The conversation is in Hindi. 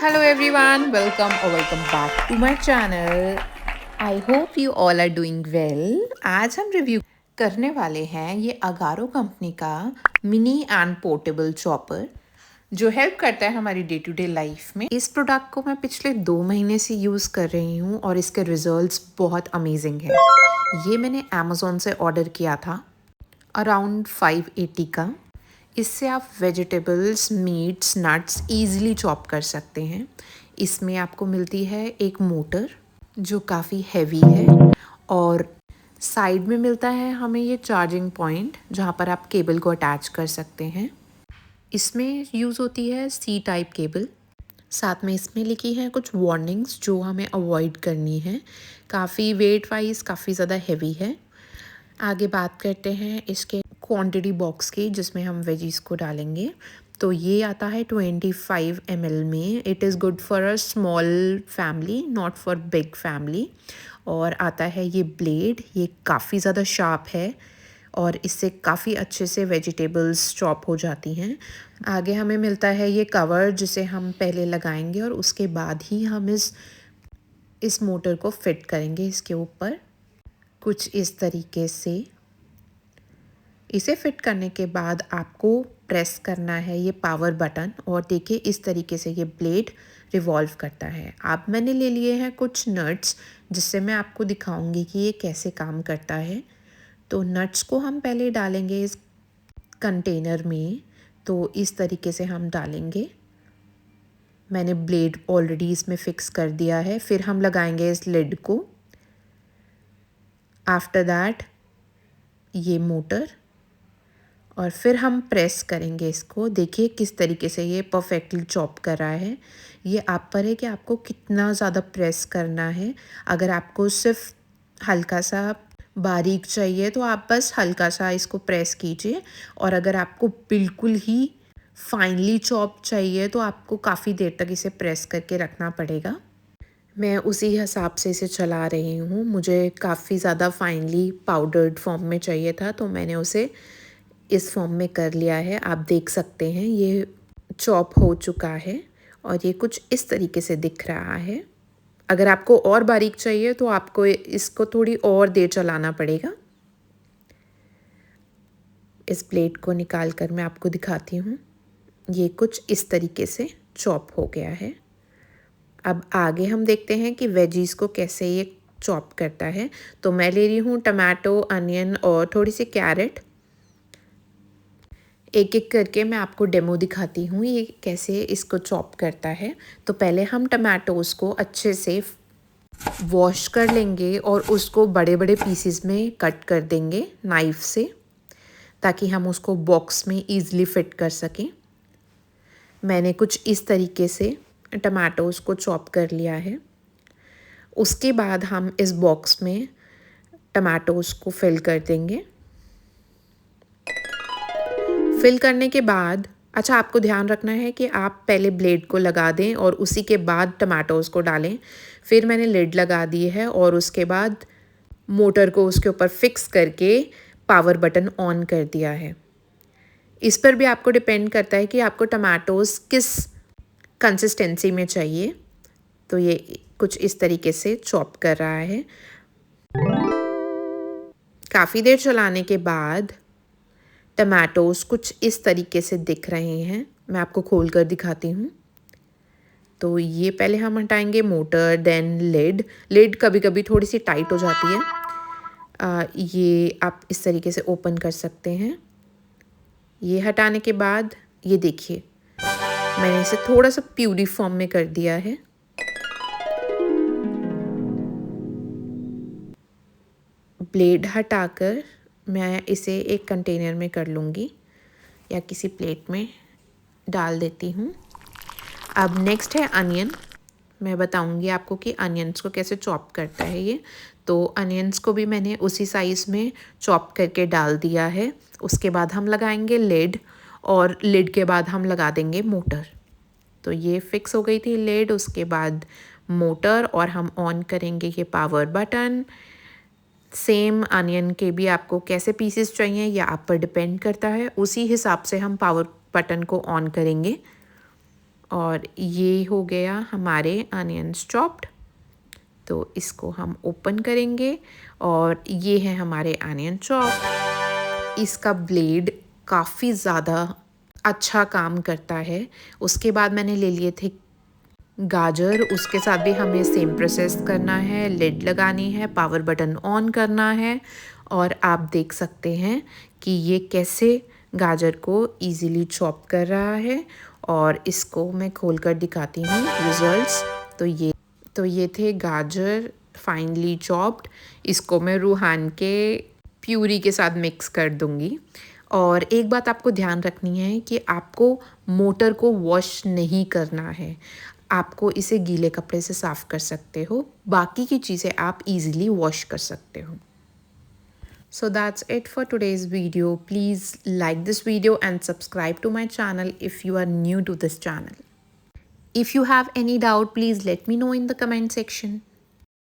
Hello everyone, welcome or welcome back to my channel. I hope you all are doing well. आज हम रिव्यू करने वाले हैं ये अगारो कंपनी का मिनी एंड पोर्टेबल चॉपर जो हेल्प करता है हमारी डे टू डे लाइफ में। इस प्रोडक्ट को मैं पिछले 2 महीने से यूज़ कर रही हूँ और इसके रिजल्ट्स बहुत अमेजिंग हैं। ये मैंने अमेज़ोन से ऑर्डर किया था अराउंड 580 का। इससे आप vegetables, meets, nuts easily chop कर सकते हैं। इसमें आपको मिलती है एक मोटर जो काफ़ी हैवी है और साइड में मिलता है हमें ये चार्जिंग पॉइंट जहाँ पर आप केबल को अटैच कर सकते हैं। इसमें यूज़ होती है सी टाइप केबल। साथ में इसमें लिखी है कुछ वार्निंग्स जो हमें अवॉइड करनी है। काफ़ी वेट वाइज काफ़ी ज़्यादा हैवी है। आगे बात करते हैं इसके क्वांटिटी बॉक्स की जिसमें हम वेजीज़ को डालेंगे। तो ये आता है 25 ml में। It is good for a small family, not for big family. और आता है ये ब्लेड, ये काफ़ी ज़्यादा शार्प है और इससे काफ़ी अच्छे से वेजिटेबल्स चॉप हो जाती हैं। आगे हमें मिलता है ये कवर जिसे हम पहले लगाएंगे और उसके बाद ही हम इस मोटर को फिट करेंगे इसके ऊपर कुछ इस तरीके से। इसे फिट करने के बाद आपको प्रेस करना है ये पावर बटन और देखिए इस तरीके से ये ब्लेड रिवॉल्व करता है। अब मैंने ले लिए हैं कुछ नट्स जिससे मैं आपको दिखाऊंगी कि ये कैसे काम करता है। तो नट्स को हम पहले डालेंगे इस कंटेनर में। तो इस तरीके से हम डालेंगे। मैंने ब्लेड ऑलरेडी इसमें फिक्स कर दिया है। फिर हम लगाएंगे इस लिड को। आफ्टर दैट ये मोटर और फिर हम प्रेस करेंगे इसको। देखिए किस तरीके से ये परफेक्टली चॉप कर रहा है। ये आप पर है कि आपको कितना ज़्यादा प्रेस करना है। अगर आपको सिर्फ हल्का सा बारीक चाहिए तो आप बस हल्का सा इसको प्रेस कीजिए और अगर आपको बिल्कुल ही फाइनली चॉप चाहिए तो आपको काफ़ी देर तक इसे प्रेस करके रखना पड़ेगा। मैं उसी हिसाब से इसे चला रही हूँ। मुझे काफ़ी ज़्यादा फाइनली पाउडर्ड फॉर्म में चाहिए था तो मैंने उसे इस फॉर्म में कर लिया है। आप देख सकते हैं ये चॉप हो चुका है और ये कुछ इस तरीके से दिख रहा है। अगर आपको और बारीक चाहिए तो आपको इसको थोड़ी और देर चलाना पड़ेगा। इस प्लेट को निकाल कर मैं आपको दिखाती हूँ। ये कुछ इस तरीके से चॉप हो गया है। अब आगे हम देखते हैं कि वेजीज़ को कैसे ये चॉप करता है। तो मैं ले रही हूँ टमाटो, अनियन और थोड़ी सी कैरेट। एक एक करके मैं आपको डेमो दिखाती हूँ ये कैसे इसको चॉप करता है। तो पहले हम टमाटोज़ को अच्छे से वॉश कर लेंगे और उसको बड़े बड़े पीसेस में कट कर देंगे नाइफ़ से ताकि हम उसको बॉक्स में ईज़िली फिट कर सकें। मैंने कुछ इस तरीके से टमाटोज़ को चॉप कर लिया है। उसके बाद हम इस बॉक्स में टमाटोज़ को फिल कर देंगे। फिल करने के बाद अच्छा आपको ध्यान रखना है कि आप पहले ब्लेड को लगा दें और उसी के बाद टमाटोज़ को डालें। फिर मैंने लिड लगा दी है और उसके बाद मोटर को उसके ऊपर फिक्स करके पावर बटन ऑन कर दिया है। इस पर भी आपको डिपेंड करता है कि आपको टमाटोज़ किस कंसिस्टेंसी में चाहिए। तो ये कुछ इस तरीके से चॉप कर रहा है। काफ़ी देर चलाने के बाद टमाटोज़ कुछ इस तरीके से दिख रहे हैं। मैं आपको खोल कर दिखाती हूँ। तो ये पहले हम हटाएंगे मोटर, देन लिड कभी कभी थोड़ी सी टाइट हो जाती है। ये आप इस तरीके से ओपन कर सकते हैं। ये हटाने के बाद ये देखिए मैंने इसे थोड़ा सा प्यूरी फॉर्म में कर दिया है। ब्लेड हटाकर मैं इसे एक कंटेनर में कर लूँगी या किसी प्लेट में डाल देती हूँ। अब नेक्स्ट है अनियन। मैं बताऊँगी आपको कि अनियंस को कैसे चॉप करता है ये। तो अनियंस को भी मैंने उसी साइज़ में चॉप करके डाल दिया है। उसके बाद हम लगाएंगे लिड और लिड के बाद हम लगा देंगे मोटर। तो ये फिक्स हो गई थी लिड, उसके बाद मोटर और हम ऑन करेंगे ये पावर बटन। सेम अनियन के भी आपको कैसे पीसेस चाहिए या आप पर डिपेंड करता है। उसी हिसाब से हम पावर बटन को ऑन करेंगे और ये हो गया हमारे अनियंस चॉप्ड। तो इसको हम ओपन करेंगे और ये है हमारे अनियन चॉप। इसका ब्लेड काफ़ी ज़्यादा अच्छा काम करता है। उसके बाद मैंने ले लिए थे गाजर, उसके साथ भी हमें सेम प्रोसेस करना है, लिड लगानी है, पावर बटन ऑन करना है। और आप देख सकते हैं कि ये कैसे गाजर को इजीली चॉप कर रहा है। और इसको मैं खोल कर दिखाती हूँ रिजल्ट्स। तो ये थे गाजर फाइनली चॉप्ड। इसको मैं रूहान के प्यूरी के साथ मिक्स कर दूंगी। और एक बात आपको ध्यान रखनी है कि आपको मोटर को वॉश नहीं करना है। आपको इसे गीले कपड़े से साफ़ कर सकते हो, बाकी की चीज़ें आप इजीली वॉश कर सकते हो। So that's it for today's video. Please like this video and subscribe to my channel if you are new to this channel. If you have any doubt, please let me know in the comment section.